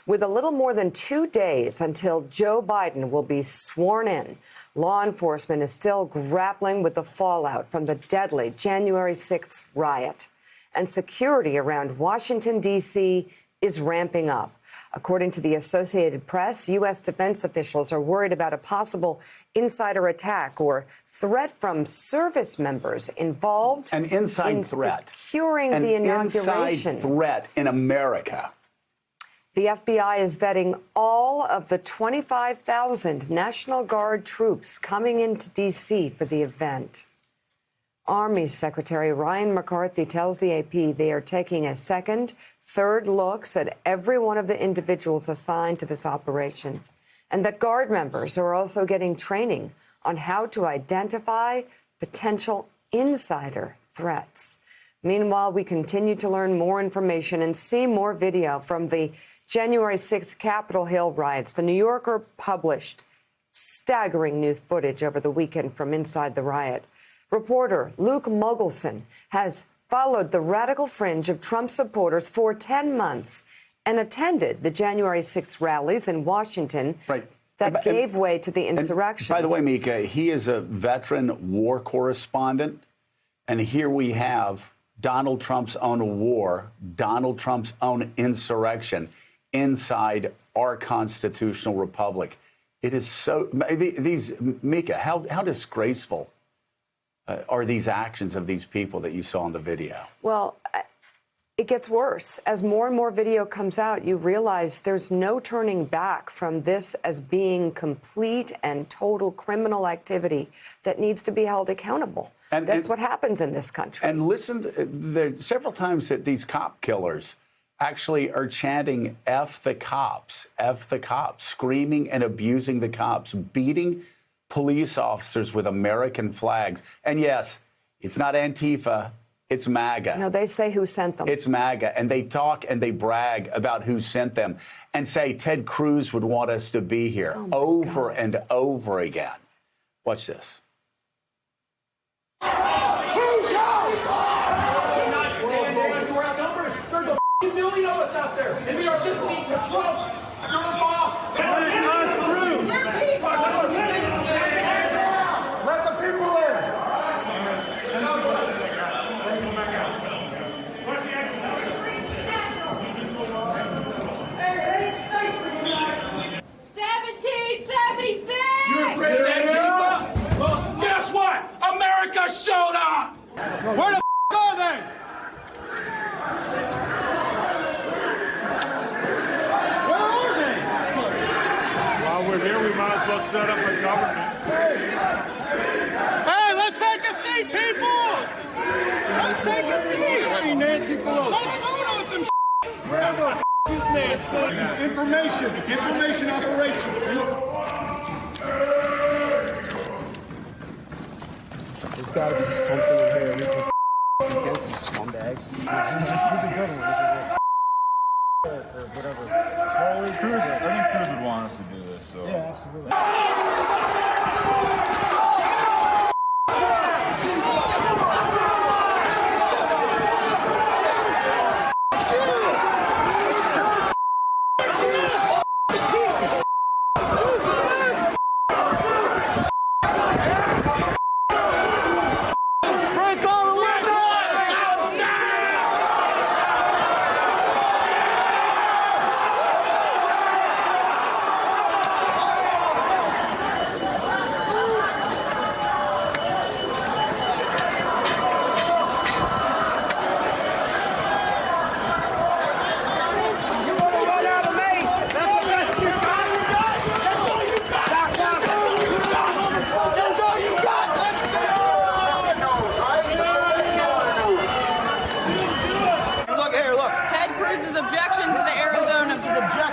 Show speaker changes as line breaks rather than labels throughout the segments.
With a little more than 2 days until Joe Biden will be sworn in, law enforcement is still grappling with the fallout from the deadly January 6th riot. And security around Washington, D.C. is ramping up. According to the Associated Press, U.S. defense officials are worried about a possible insider attack or threat from service members involved
an inside
in
threat.
securing the inauguration.
Inside threat in America.
The FBI is vetting all of the 25,000 National Guard troops coming into D.C. for the event. Army Secretary Ryan McCarthy tells the AP they are taking a second, third looks at every one of the individuals assigned to this operation, and that Guard members are also getting training on how to identify potential insider threats. Meanwhile, we continue to learn more information and see more video from the January 6th Capitol Hill riots. The New Yorker published staggering new footage over the weekend from inside the riot. Reporter Luke Mogelson has followed the radical fringe of Trump supporters for 10 months and attended the January 6th rallies in Washington that gave way to the insurrection.
By the way, Mika, he is a veteran war correspondent, and here we have Donald Trump's own war, Donald Trump's own insurrection inside our constitutional republic. It is so, Mika, how disgraceful are these actions of these people that you saw in the video?
Well, it gets worse. As more and more video comes out, you realize there's no turning back from this as being complete and total criminal activity that needs to be held accountable. That's what happens in this country.
And listen, there several times that these cop killers actually are chanting F the cops, screaming and abusing the cops, beating police officers with American flags. And yes, it's not Antifa, it's MAGA.
No, they say who sent them.
It's MAGA. And they talk and they brag about who sent them and say Ted Cruz would want us to be here over and over again. Watch this.
Whose house? We're outnumbered. There's a million of us out there, and we are listening to Trump. You're the boss. Let the people in.
Hey, it's safe for you guys. 1776.
You're afraid of Antifa? Well, guess what? America showed up. Where the are they? Where are they?
While we're here, we might as well set up a government.
Hey, let's take a seat, people. Let's take a seat. Hey, Nancy Pelosi. Let's vote on some Where the is Nancy? Information operation.
There's got to be something in here we can against these scumbags. He's a good one. Or whatever.
Cruz, I think Cruz would want us to do this. So.
Yeah, absolutely.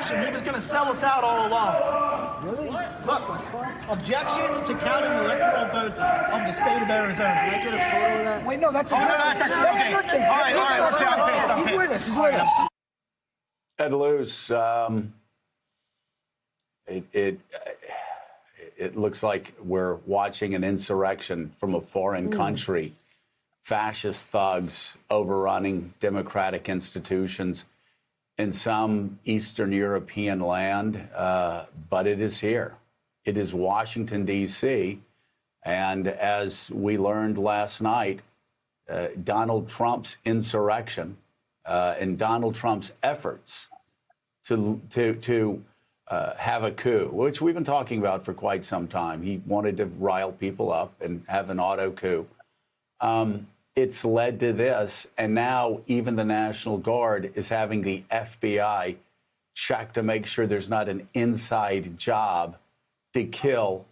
He was going to sell us out all along. Really? Look, objection to counting electoral votes of the state of Arizona. Can I get a photo of that?
Wait, no, that's
actually okay. All right,
He's with us. He's with us.
Ed Luce, it looks like we're watching an insurrection from a foreign country. Fascist thugs overrunning democratic institutions. in some Eastern European land, but it is here. It is Washington, D.C., and as we learned last night, Donald Trump's insurrection and Donald Trump's efforts to have a coup, which we've been talking about for quite some time. He wanted to rile people up and have an auto coup. It's led to this, and now even the National Guard is having the FBI check to make sure there's not an inside job to kill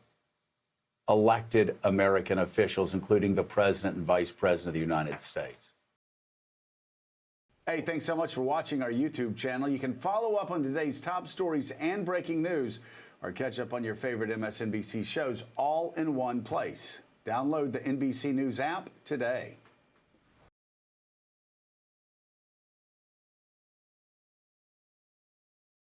elected American officials, including the President and Vice President of the United States. Hey, thanks so much for watching our YouTube channel. You can follow up on today's top stories and breaking news, or catch up on your favorite MSNBC shows all in one place. Download the NBC News app today.